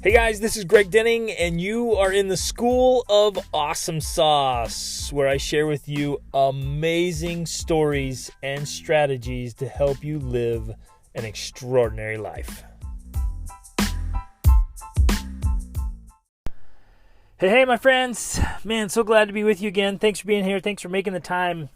Hey guys, this is Greg Denning, and you are in the School of Awesome Sauce, where I share with you amazing stories and strategies to help you live an extraordinary life. Hey, my friends. Man, so glad to be with you again. Thanks for being here. Thanks for making the time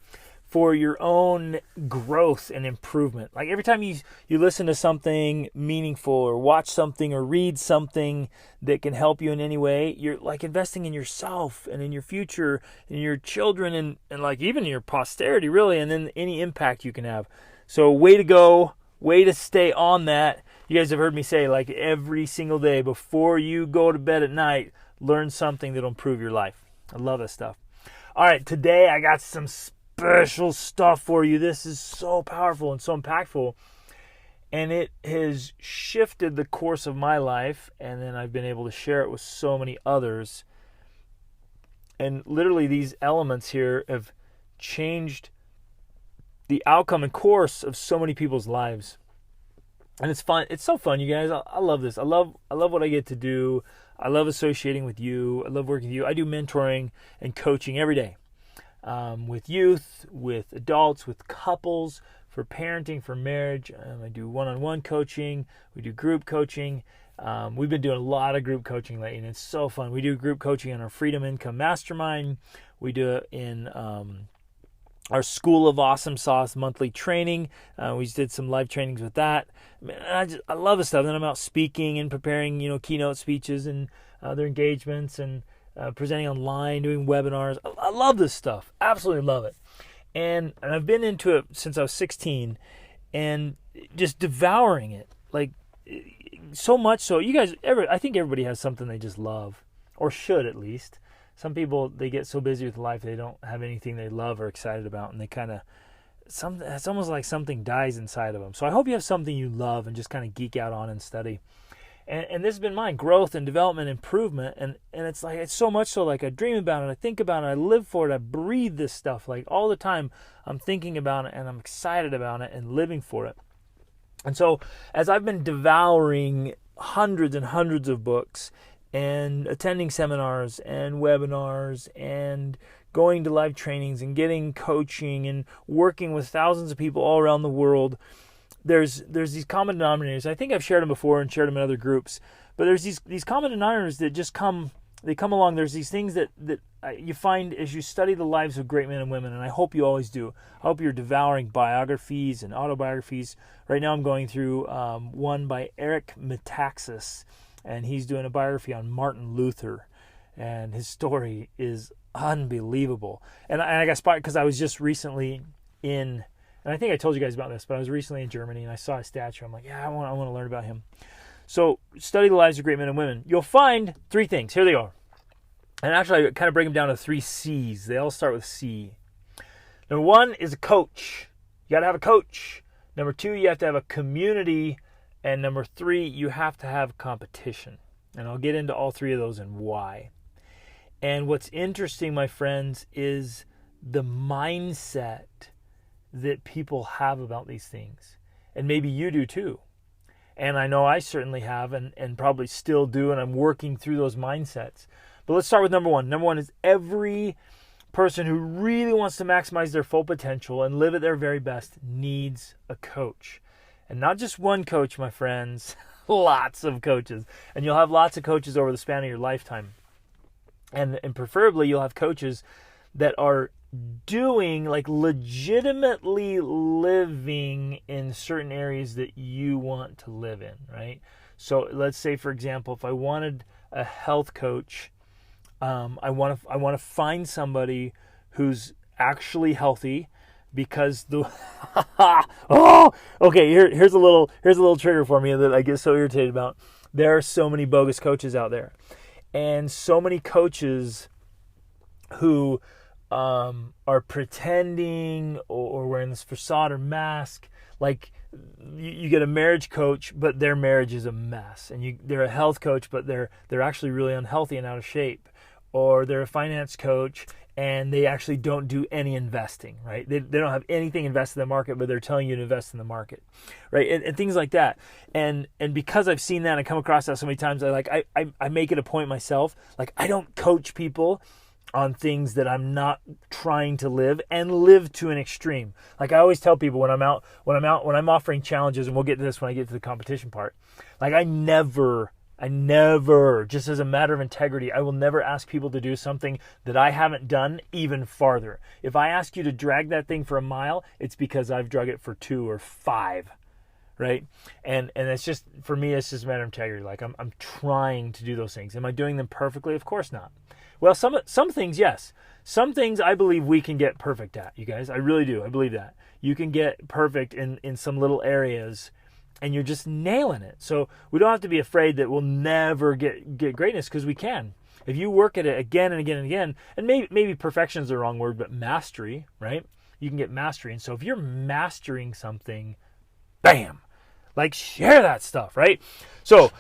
for your own growth and improvement. Like every time you listen to something meaningful or watch something or read something that can help you in any way, you're like investing in yourself and in your future and your children and like even your posterity really, and then any impact you can have. So way to go, way to stay on that. You guys have heard me say like every single day before you go to bed at night, learn something that'll improve your life. I love this stuff. All right, today I got some special stuff for you. This is so powerful and so impactful, and it has shifted the course of my life, and then I've been able to share it with so many others. And literally these elements here have changed the outcome and course of so many people's lives. And it's fun. It's so fun, you guys. I love this. I love what I get to do. I love associating with you. I love working with you. I do mentoring and coaching every day. With youth, with adults, with couples, for parenting, for marriage. I do one-on-one coaching. We do group coaching. We've been doing a lot of group coaching lately, and it's so fun. We do group coaching in our Freedom Income Mastermind. We do it in our School of Awesome Sauce monthly training. We just did some live trainings with that. Man, I love this stuff. Then I'm out speaking and preparing, keynote speeches and other engagements and presenting online, doing webinars. I love this stuff. Absolutely love it. And I've been into it since I was 16 and just devouring it. Like so much so. You guys, I think everybody has something they just love, or should at least. Some people, they get so busy with life they don't have anything they love or excited about, and they it's almost like something dies inside of them. So I hope you have something you love and just kind of geek out on and study. And this has been mine, growth and development, improvement. And it's like, it's so much so like I dream about it, I think about it, I live for it, I breathe this stuff. Like all the time I'm thinking about it and I'm excited about it and living for it. And so as I've been devouring hundreds and hundreds of books and attending seminars and webinars and going to live trainings and getting coaching and working with thousands of people all around the world, there's these common denominators. I think I've shared them before and shared them in other groups, but there's these common denominators that just come along. There's these things that you find as you study the lives of great men and women, and I hope you always do. I hope you're devouring biographies and autobiographies. Right now I'm going through one by Eric Metaxas, and he's doing a biography on Martin Luther, and his story is unbelievable. And I got inspired because I was just recently in, and I think I told you guys about this, but I was recently in Germany and I saw his statue. I'm like, yeah, I want to learn about him. So study the lives of great men and women. You'll find three things. Here they are. And actually I kind of break them down to 3 C's. They all start with C. Number 1 is a coach. You got to have a coach. Number 2, you have to have a community. And number 3, you have to have competition. And I'll get into all 3 of those and why. And what's interesting, my friends, is the mindset that people have about these things. And maybe you do too. And I know I certainly have and probably still do, and I'm working through those mindsets. But let's start with number 1. Number 1 is every person who really wants to maximize their full potential and live at their very best needs a coach. And not just one coach, my friends, lots of coaches. And you'll have lots of coaches over the span of your lifetime. And preferably you'll have coaches that are doing, like legitimately living in certain areas that you want to live in, right? So let's say, for example, if I wanted a health coach, I want to find somebody who's actually healthy, because the here's a little trigger for me that I get so irritated about. There are so many bogus coaches out there, and so many coaches who are pretending or wearing this facade or mask. Like you get a marriage coach, but their marriage is a mess, and they're a health coach, but they're actually really unhealthy and out of shape. or they're a finance coach and they actually don't do any investing, right? They don't have anything invested in the market, but they're telling you to invest in the market, right? And things like that. And because I've seen that and come across that so many times, I make it a point myself. Like, I don't coach people on things that I'm not trying to live and live to an extreme. Like, I always tell people when I'm offering challenges, and we'll get to this when I get to the competition part. Like, I never, just as a matter of integrity, I will never ask people to do something that I haven't done even farther. If I ask you to drag that thing for a mile, it's because I've drug it for 2 or 5, right? And it's just, for me, it's just a matter of integrity. Like, I'm trying to do those things. Am I doing them perfectly? Of course not. Well, some things, yes. Some things I believe we can get perfect at, you guys. I really do. I believe that. You can get perfect in some little areas, and you're just nailing it. So we don't have to be afraid that we'll never get greatness, because we can. If you work at it again and again and again, and maybe perfection is the wrong word, but mastery, right? You can get mastery. And so if you're mastering something, bam, like, share that stuff, right? So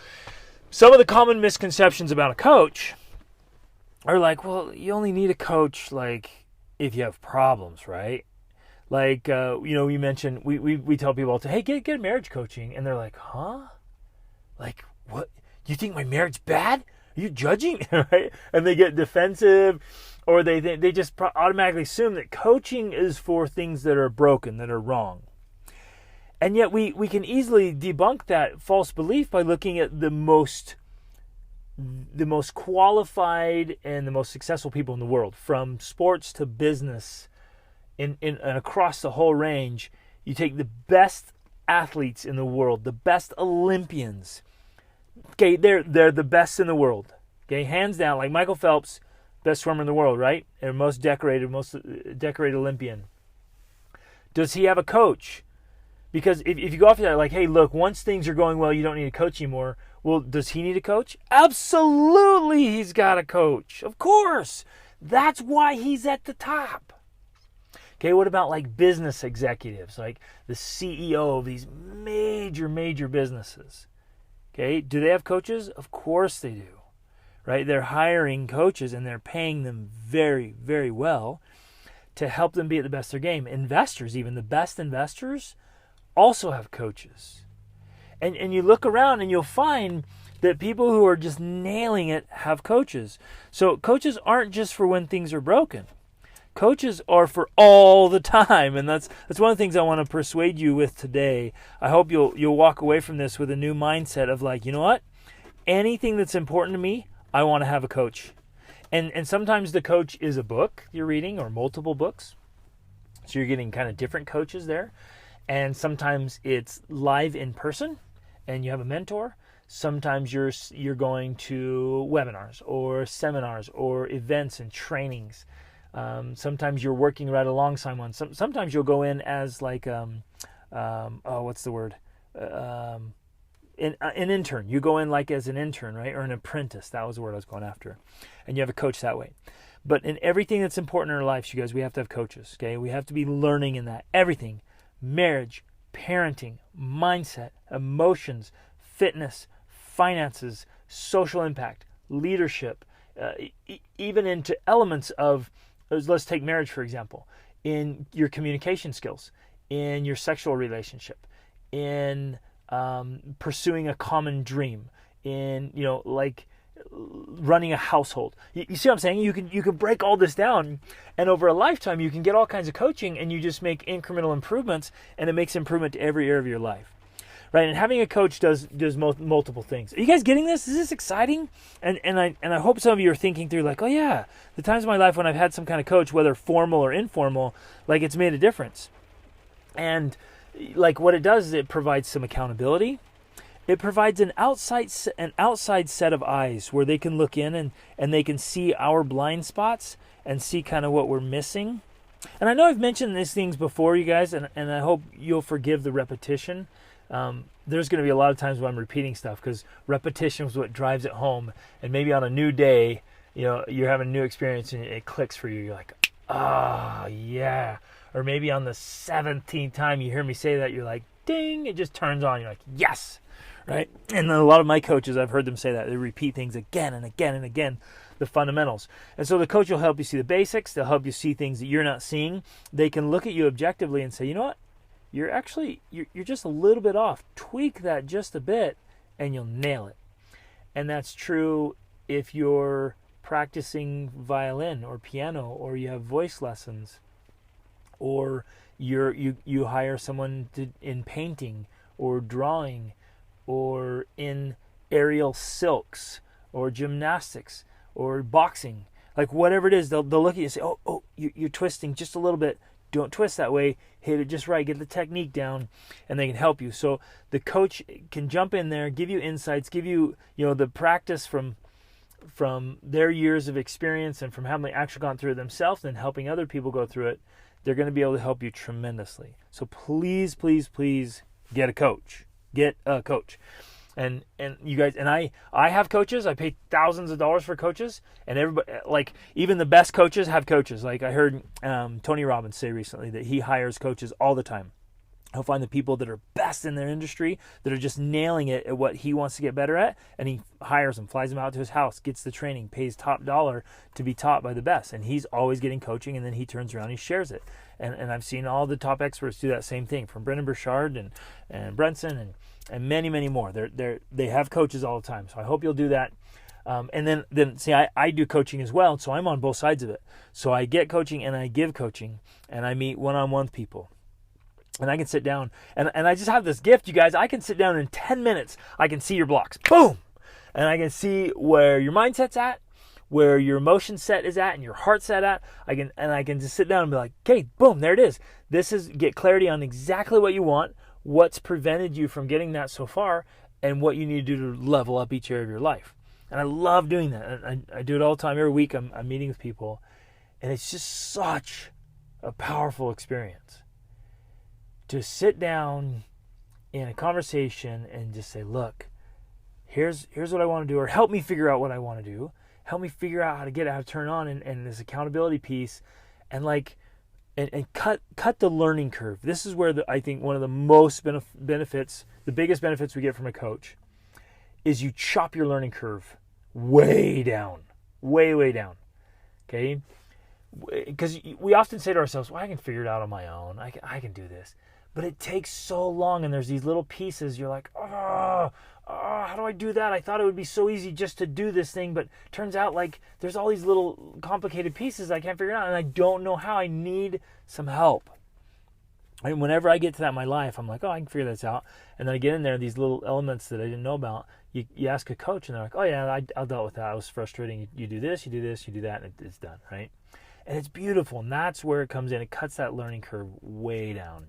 some of the common misconceptions about a coach are like, well, you only need a coach, like, if you have problems, right? Like, we mentioned, we tell people all the time, hey, get marriage coaching. And they're like, huh? Like, what? You think my marriage bad? Are you judging? Right? And they get defensive, or they just automatically assume that coaching is for things that are broken, that are wrong. And yet we can easily debunk that false belief by looking at the most qualified and the most successful people in the world, from sports to business, in across the whole range. You take the best athletes in the world, the best Olympians. Okay, they're the best in the world. Okay, hands down. Like Michael Phelps, best swimmer in the world, right? And most decorated Olympian. Does he have a coach? Because if you go off of that, like, hey, look, once things are going well, you don't need a coach anymore. Well, does he need a coach? Absolutely, he's got a coach. Of course. That's why he's at the top. Okay, what about like business executives, like the CEO of these major businesses? Okay, do they have coaches? Of course they do, right? They're hiring coaches and they're paying them very, very well to help them be at the best of their game. Investors, even the best investors, also have coaches. And you look around and you'll find that people who are just nailing it have coaches. So coaches aren't just for when things are broken. Coaches are for all the time, and that's one of the things I want to persuade you with today. I hope you'll walk away from this with a new mindset of like, you know what? Anything that's important to me, I want to have a coach. And sometimes the coach is a book you're reading or multiple books. So you're getting kind of different coaches there. And sometimes it's live in person and you have a mentor. Sometimes you're going to webinars or seminars or events and trainings. Sometimes you're working right alongside one. Sometimes you'll go in as like, what's the word? An intern. You go in like as an intern, right? Or an apprentice. That was the word I was going after. And you have a coach that way. But in everything that's important in our lives, you guys, we have to have coaches, okay? We have to be learning in that. Everything. Marriage, parenting, mindset, emotions, fitness, finances, social impact, leadership, even into elements of, let's take marriage, for example, in your communication skills, in your sexual relationship, in pursuing a common dream, in, like running a household. You see what I'm saying? You can break all this down, and over a lifetime, you can get all kinds of coaching, and you just make incremental improvements, and it makes improvement to every area of your life. Right, and having a coach does multiple things. Are you guys getting this? Is this exciting? And I hope some of you are thinking through like, oh yeah, the times in my life when I've had some kind of coach, whether formal or informal, like it's made a difference. And like what it does is it provides some accountability. It provides an outside set of eyes where they can look in and they can see our blind spots and see kind of what we're missing. And I know I've mentioned these things before, you guys, and I hope you'll forgive the repetition. There's going to be a lot of times when I'm repeating stuff because repetition is what drives it home. And maybe on a new day, you're having a new experience and it clicks for you. You're like, yeah. Or maybe on the 17th time you hear me say that, you're like, ding, it just turns on. You're like, yes, right? And a lot of my coaches, I've heard them say that. They repeat things again and again and again the fundamentals. And so the coach will help you see the basics. They'll help you see things that you're not seeing. They can look at you objectively and say, you know what? You're just a little bit off. Tweak that just a bit and you'll nail it. And that's true if you're practicing violin or piano, or you have voice lessons, or you hire someone in painting or drawing or in aerial silks or gymnastics or boxing. Like whatever it is, they'll look at you and say, oh, you're twisting just a little bit. Don't twist that way. Hit it just right. Get the technique down, and they can help you. So the coach can jump in there, give you insights, give you, the practice from their years of experience and from having actually gone through it themselves and helping other people go through it. They're going to be able to help you tremendously. So please, please, please get a coach. Get a coach. And you guys, and I have coaches. I pay thousands of dollars for coaches, and everybody, like even the best coaches have coaches. Like I heard Tony Robbins say recently that he hires coaches all the time. He'll find the people that are best in their industry, that are just nailing it at what he wants to get better at, and he hires them, flies them out to his house, gets the training, pays top dollar to be taught by the best. And he's always getting coaching, and then he turns around and he shares it. And I've seen all the top experts do that same thing, from Brendan Burchard and Brenson and many, many more. They have coaches all the time. So I hope you'll do that. And then see, I do coaching as well, so I'm on both sides of it. So I get coaching and I give coaching, and I meet one-on-one with people. And I can sit down, and I just have this gift, you guys. I can sit down in 10 minutes. I can see your blocks. Boom! And I can see where your mindset's at, where your emotion set is at, and your heart set at. I can just sit down and be like, okay, boom, there it is. Get clarity on exactly what you want, what's prevented you from getting that so far, and what you need to do to level up each area of your life. And I love doing that. And I do it all the time. Every week I'm meeting with people, and it's just such a powerful experience to sit down in a conversation and just say, look, here's what I want to do, or help me figure out what I want to do. Help me figure out how to turn on, and this accountability piece, and cut the learning curve. This is where I think one of the most benefits, the biggest benefits we get from a coach, is you chop your learning curve way down, way down. Okay, because we often say to ourselves, well, I can figure it out on my own. I can do this. But it takes so long, and there's these little pieces. You're like, how do I do that? I thought it would be so easy just to do this thing, but turns out like there's all these little complicated pieces I can't figure out, and I don't know how. I need some help. And whenever I get to that in my life, I'm like, I can figure this out. And then I get in there, these little elements that I didn't know about. You ask a coach, and they're like, oh yeah, I dealt with that. It was frustrating. You do this, you do this, you do that, and it's done, right? And it's beautiful, and that's where it comes in. It cuts that learning curve way down.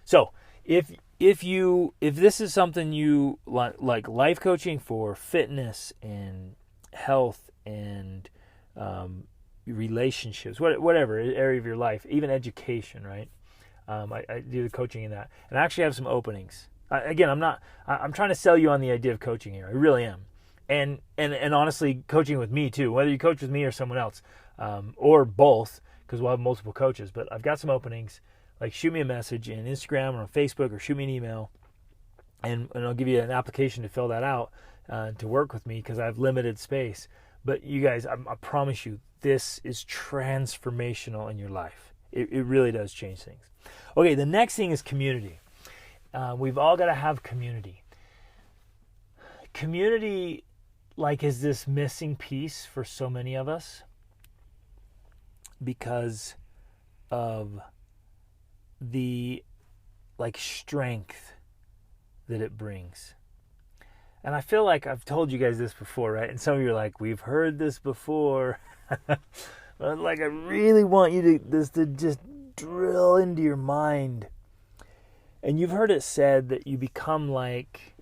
So if this is something you like life coaching for fitness and health and relationships, whatever area of your life, even education, right? I do the coaching in that, and I actually have some openings. Again, I'm trying to sell you on the idea of coaching here. I really am. And honestly, coaching with me too, whether you coach with me or someone else, or both, because we'll have multiple coaches, but I've got some openings. Like shoot me a message in Instagram or on Facebook, or shoot me an email, and I'll give you an application to fill that out to work with me, because I have limited space. But you guys, I promise you, this is transformational in your life. It really does change things. Okay, the next thing is community. We've all got to have community. Community, is this missing piece for so many of us because of the strength that it brings. And I feel like I've told you guys this before, right? And some of you are like, we've heard this before. But I really want you to just drill into your mind. And you've heard it said that you become like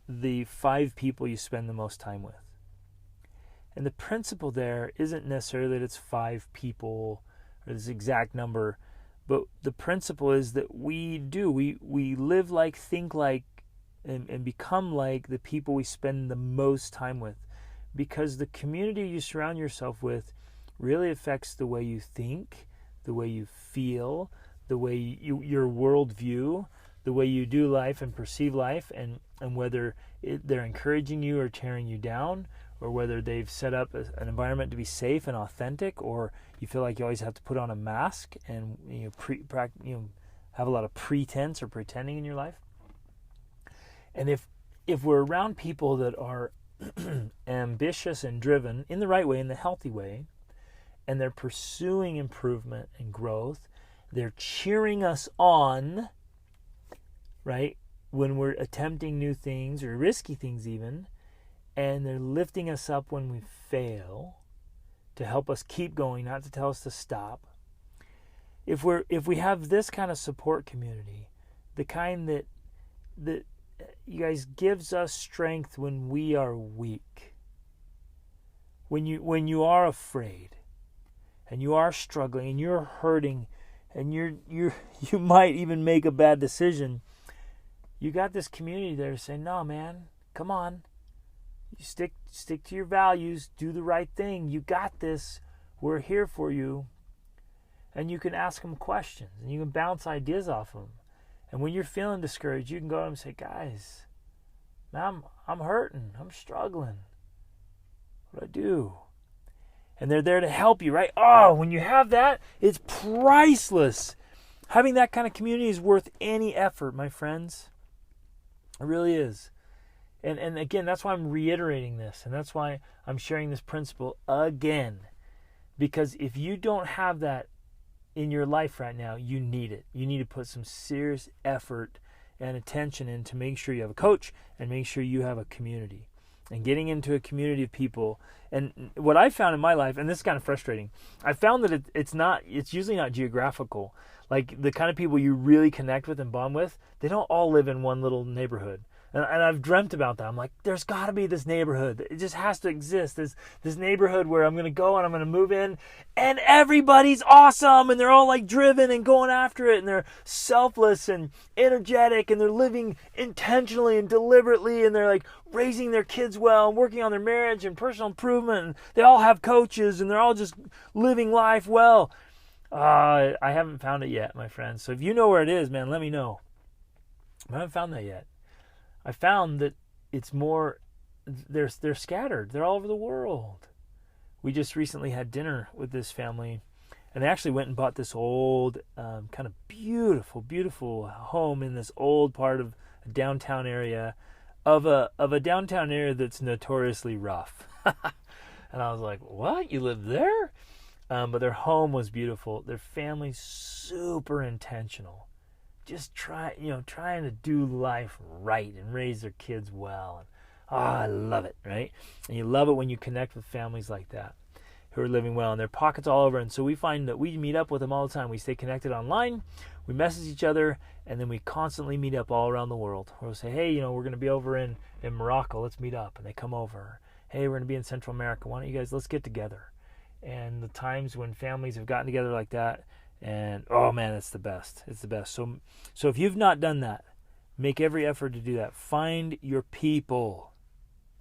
the 5 people you spend the most time with. And the principle there isn't necessarily that it's 5 people or this exact number, but the principle is that we live like, think like, and become like the people we spend the most time with, because the community you surround yourself with really affects the way you think, the way you feel, the way your worldview, the way you do life and perceive life, and whether they're encouraging you or tearing you down, or whether they've set up an environment to be safe and authentic, or you feel like you always have to put on a mask and have a lot of pretense or pretending in your life. And if we're around people that are ambitious and driven in the right way, in the healthy way, and they're pursuing improvement and growth, they're cheering us on, right, when we're attempting new things or risky things even, and they're lifting us up when we fail to help us keep going, not to tell us to stop. If we have this kind of support community, the kind that you guys gives us strength when we are weak, when you are afraid, and you are struggling, and you're hurting, and you might even make a bad decision, you got this community there to say, no, man, come on. You stick to your values, do the right thing. You got this. We're here for you. And you can ask them questions, and you can bounce ideas off them. And when you're feeling discouraged, you can go to them and say, guys, man, I'm hurting. I'm struggling. What do I do? And they're there to help you, right? Oh, when you have that, it's priceless. Having that kind of community is worth any effort, my friends. It really is. And again, that's why I'm reiterating this, and that's why I'm sharing this principle again. Because if you don't have that in your life right now, you need it. You need to put some serious effort and attention in to make sure you have a coach and make sure you have a community. And getting into a community of people. And what I found in my life, and this is kind of frustrating, I found that it's usually not geographical. Like the kind of people you really connect with and bond with, they don't all live in one little neighborhood. And I've dreamt about that. I'm like, there's got to be this neighborhood. It just has to exist. There's this neighborhood where I'm going to go and I'm going to move in, and everybody's awesome, and they're all like driven and going after it, and they're selfless and energetic, and they're living intentionally and deliberately, and they're like raising their kids well and working on their marriage and personal improvement, and they all have coaches, and they're all just living life well. I haven't found it yet, my friends. So if you know where it is, man, let me know. I haven't found that yet. I found that it's more, they're scattered. They're all over the world. We just recently had dinner with this family, and they actually went and bought this old, kind of beautiful home in this old part of a downtown area, of a downtown area that's notoriously rough. And I was like, what? You live there? But their home was beautiful. Their family's super intentional. Just trying to do life right and raise their kids well. And, I love it, right? And you love it when you connect with families like that who are living well, and their pockets all over. And so we find that we meet up with them all the time. We stay connected online, we message each other, and then we constantly meet up all around the world. We'll say, hey, we're going to be over in Morocco. Let's meet up. And they come over. Hey, we're going to be in Central America. Why don't you guys, let's get together. And the times when families have gotten together like that, and oh man, it's the best. It's the best. So if you've not done that, make every effort to do that. Find your people.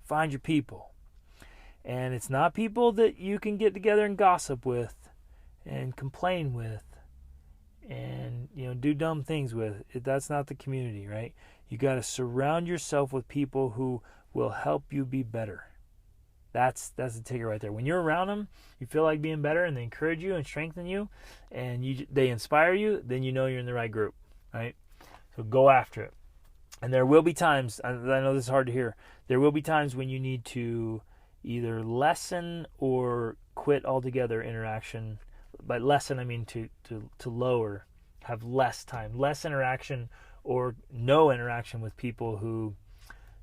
Find your people. And it's not people that you can get together and gossip with and complain with and do dumb things with. That's not the community, right? You got to surround yourself with people who will help you be better. That's the ticket right there. When you're around them, you feel like being better, and they encourage you and strengthen you, and they inspire you, then you know you're in the right group, right? So go after it. And there will be times, I know this is hard to hear, there will be times when you need to either lessen or quit altogether interaction. By lessen, I mean to lower, have less time, less interaction or no interaction with people who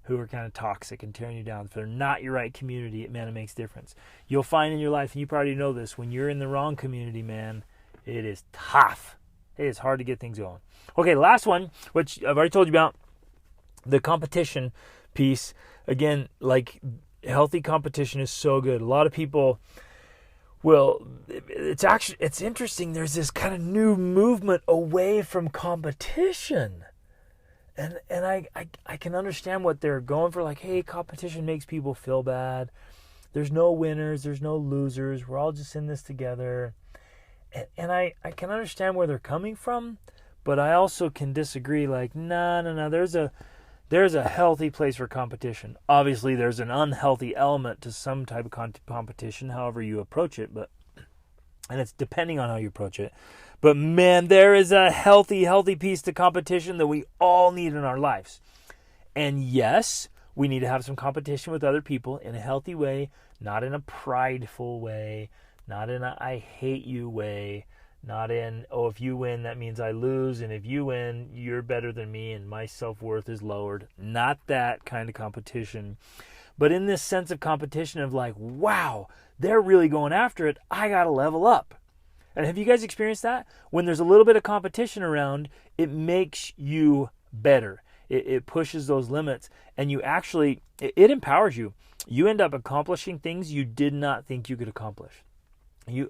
are kind of toxic and tearing you down. If they're not your right community, it makes a difference. You'll find in your life, and you probably know this, when you're in the wrong community, man, it is tough. It is hard to get things going. Okay, last one, which I've already told you about, the competition piece. Again, like healthy competition is so good. A lot of people, it's interesting. There's this kind of new movement away from competition. And I can understand what they're going for. Like, hey, competition makes people feel bad. There's no winners. There's no losers. We're all just in this together. And I can understand where they're coming from, but I also can disagree. Like, no. there's a healthy place for competition. Obviously, there's an unhealthy element to some type of competition, however you approach it, and it's depending on how you approach it. But man, there is a healthy piece to competition that we all need in our lives. And yes, we need to have some competition with other people in a healthy way, not in a prideful way, not in a I hate you way, not in, oh, if you win, that means I lose, and if you win, you're better than me and my self-worth is lowered. Not that kind of competition. But in this sense of competition of like, wow, they're really going after it, I got to level up. And have you guys experienced that? When there's a little bit of competition around, it makes you better. It pushes those limits, and you actually, it empowers you. You end up accomplishing things you did not think you could accomplish.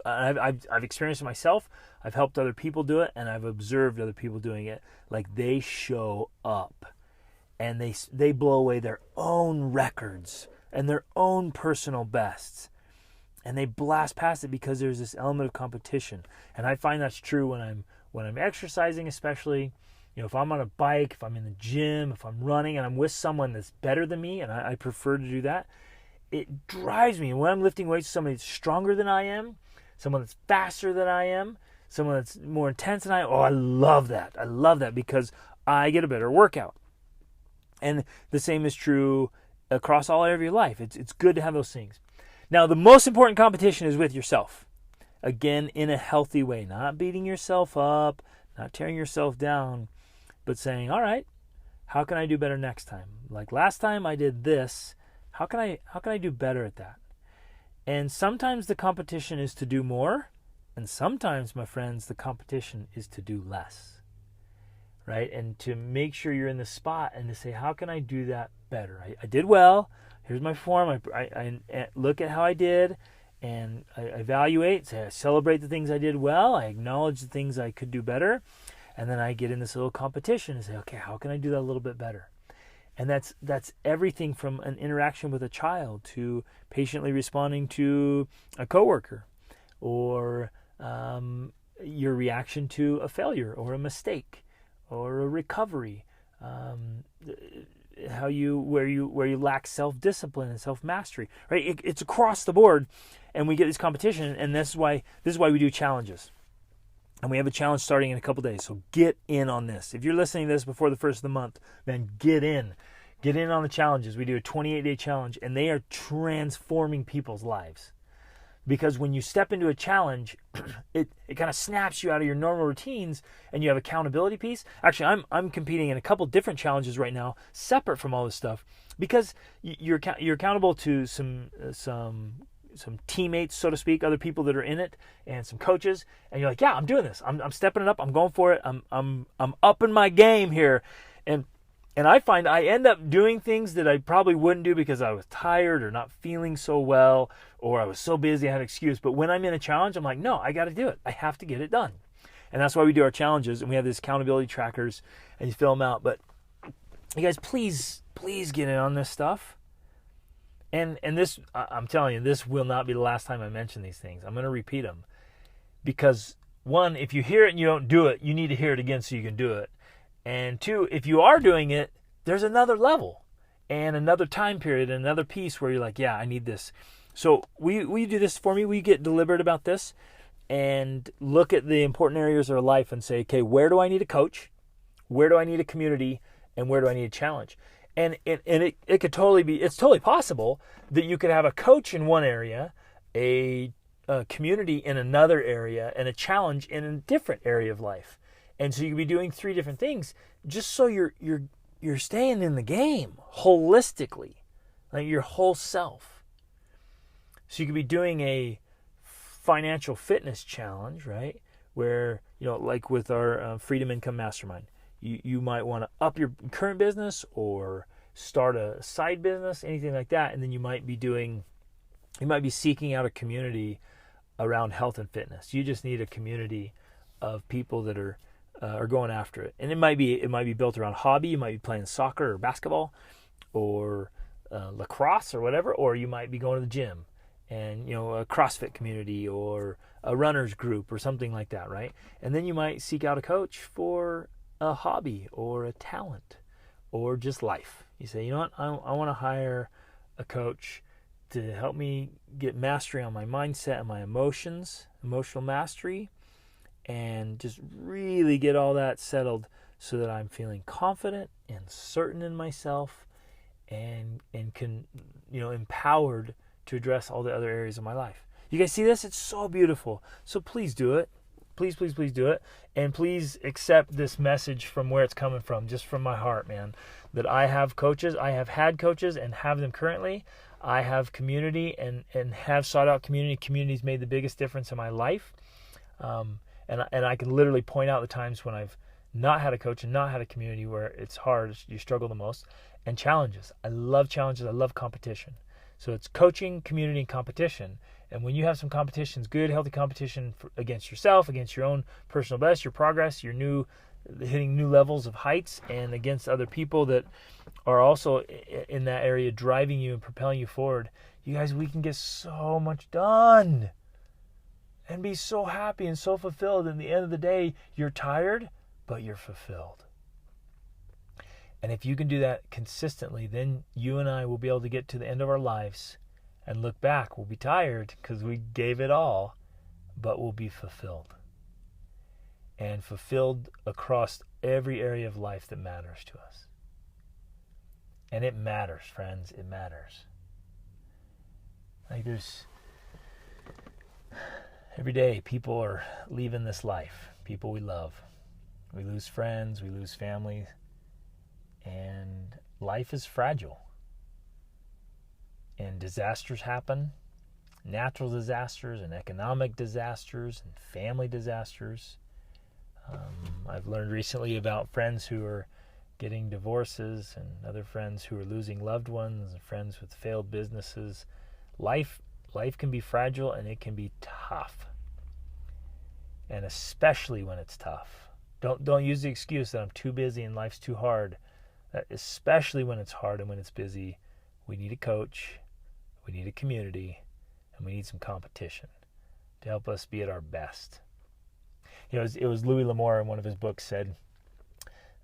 I've experienced it myself. I've helped other people do it, and I've observed other people doing it. Like, they show up, and they blow away their own records and their own personal bests, and they blast past it because there's this element of competition. And I find that's true when I'm exercising, especially. You know, if I'm on a bike, if I'm in the gym, if I'm running, and I'm with someone that's better than me, and I prefer to do that, it drives me. When I'm lifting weights with somebody that's stronger than I am, someone that's faster than I am, someone that's more intense than I am, oh, I love that. I love that because I get a better workout. And the same is true across all areas of your life. It's good to have those things. Now, the most important competition is with yourself. Again, in a healthy way, not beating yourself up, not tearing yourself down, but saying, all right, how can I do better next time? Like last time I did this, how can I do better at that? And sometimes the competition is to do more, and sometimes, my friends, the competition is to do less. Right? And to make sure you're in the spot and to say, how can I do that better? I did well. Here's my form. I look at how I did, and I evaluate. Say I celebrate the things I did well. I acknowledge the things I could do better. And then I get in this little competition and say, okay, how can I do that a little bit better? And that's everything from an interaction with a child to patiently responding to a coworker, or your reaction to a failure or a mistake or a recovery, where you lack self-discipline and self-mastery. Right? It's across the board, and we get this competition, and this is why we do challenges. And we have a challenge starting in a couple days. So get in on this. If you're listening to this before the first of the month, then get in. Get in on the challenges. We do a 28-day challenge, and they are transforming people's lives. Because when you step into a challenge, it kind of snaps you out of your normal routines, and you have accountability piece. Actually, I'm competing in a couple different challenges right now, separate from all this stuff, because you're accountable to some teammates, so to speak, other people that are in it, and some coaches, and you're like, yeah, I'm doing this. I'm stepping it up. I'm going for it. I'm upping my game here, and I find I end up doing things that I probably wouldn't do because I was tired or not feeling so well, or I was so busy I had an excuse. But when I'm in a challenge, I'm like, no, I got to do it. I have to get it done, and that's why we do our challenges, and we have these accountability trackers, and you fill them out. But you guys, please get in on this stuff. And this, I'm telling you, this will not be the last time I mention these things. I'm going to repeat them. Because, one, if you hear it and you don't do it, you need to hear it again so you can do it. And two, if you are doing it, there's another level and another time period and another piece where you're like, yeah, I need this. So will you do this for me? Will you get deliberate about this and look at the important areas of our life and say, okay, where do I need a coach? Where do I need a community? And where do I need a challenge? And it could totally be, it's totally possible that you could have a coach in one area, a community in another area, and a challenge in a different area of life. And so you could be doing 3 different things just so you're staying in the game holistically, like your whole self. So you could be doing a financial fitness challenge, right? Where, like with our Freedom Income Mastermind, you might want to up your current business or start a side business, anything like that. And then you might be seeking out a community around health and fitness. You just need a community of people that are going after it. And it might be built around hobby. You might be playing soccer or basketball or lacrosse or whatever, or you might be going to the gym and, a CrossFit community or a runner's group or something like that, right? And then you might seek out a coach for a hobby or a talent or just life. You say, you know what, I want to hire a coach to help me get mastery on my mindset and my emotions, emotional mastery, and just really get all that settled so that I'm feeling confident and certain in myself and can, empowered to address all the other areas of my life. You guys see this? It's so beautiful. So please do it. Please do it. And please accept this message from where it's coming from, just from my heart, man. That I have coaches, I have had coaches and have them currently. I have community and have sought out community. Community's made the biggest difference in my life. And I can literally point out the times when I've not had a coach and not had a community where it's hard, you struggle the most. And challenges. I love challenges. I love competition. So it's coaching, community, and competition. And when you have some competitions, good, healthy competition against yourself, against your own personal best, your progress, hitting new levels of heights, and against other people that are also in that area driving you and propelling you forward, you guys, we can get so much done and be so happy and so fulfilled. In the end of the day, you're tired, but you're fulfilled. And if you can do that consistently, then you and I will be able to get to the end of our lives and look back. We'll be tired because we gave it all, but we'll be fulfilled. And fulfilled across every area of life that matters to us. And it matters, friends. It matters. Every day people are leaving this life. People we love. We lose friends. We lose family. And life is fragile. And disasters happen. Natural disasters and economic disasters and family disasters. I've learned recently about friends who are getting divorces and other friends who are losing loved ones and friends with failed businesses. Life can be fragile and it can be tough. And especially when it's tough. Don't use the excuse that I'm too busy and life's too hard. Especially when it's hard and when it's busy, we need a coach, we need a community, and we need some competition to help us be at our best. It was Louis L'Amour in one of his books said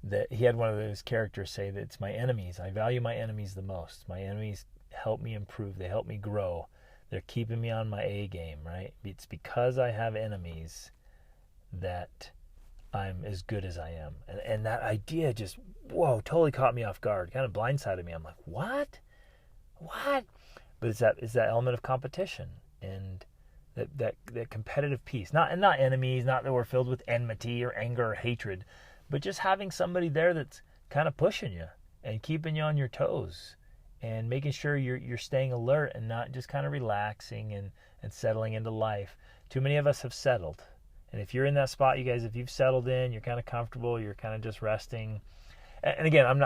that he had one of his characters say that it's my enemies. I value my enemies the most. My enemies help me improve. They help me grow. They're keeping me on my A game, right? It's because I have enemies that I'm as good as I am. And that idea just, totally caught me off guard. Kind of blindsided me. I'm like, what? But it's that element of competition and that competitive piece. Not enemies, not that we're filled with enmity or anger or hatred, but just having somebody there that's kind of pushing you and keeping you on your toes and making sure you're staying alert and not just kind of relaxing and settling into life. Too many of us have settled. And if you're in that spot, you guys, if you've settled in, you're kind of comfortable, you're kind of just resting. And again,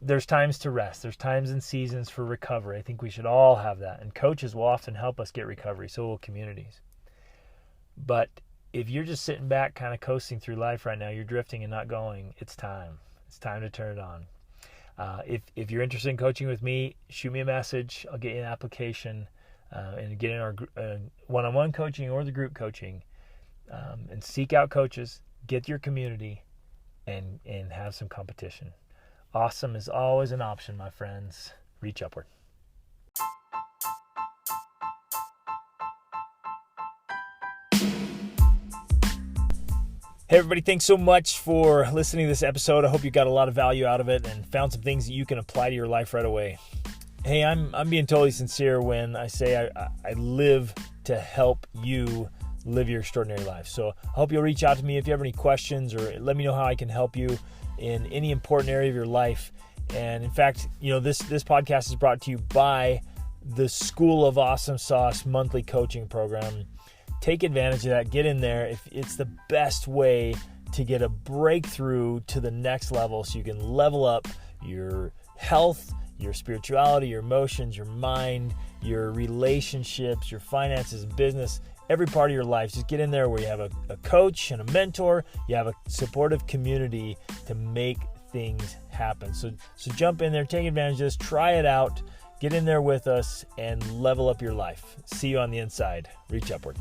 there's times to rest. There's times and seasons for recovery. I think we should all have that. And coaches will often help us get recovery. So will communities. But if you're just sitting back kind of coasting through life right now, you're drifting and not going, it's time. It's time to turn it on. If you're interested in coaching with me, shoot me a message. I'll get you an application and get in our one-on-one coaching or the group coaching. And seek out coaches, get your community, and have some competition. Awesome is always an option, my friends. Reach upward. Hey everybody, thanks so much for listening to this episode. I hope you got a lot of value out of it and found some things that you can apply to your life right away. Hey, I'm being totally sincere when I say I live to help you live your extraordinary life. So I hope you'll reach out to me if you have any questions or let me know how I can help you in any important area of your life. And in fact, this podcast is brought to you by the School of Awesome Sauce monthly coaching program. Take advantage of that. Get in there. It's the best way to get a breakthrough to the next level so you can level up your health, your spirituality, your emotions, your mind, your relationships, your finances, business, every part of your life. Just get in there where you have a coach and a mentor, you have a supportive community to make things happen. So jump in there, take advantage of this, try it out, get in there with us and level up your life. See you on the inside. Reach upward.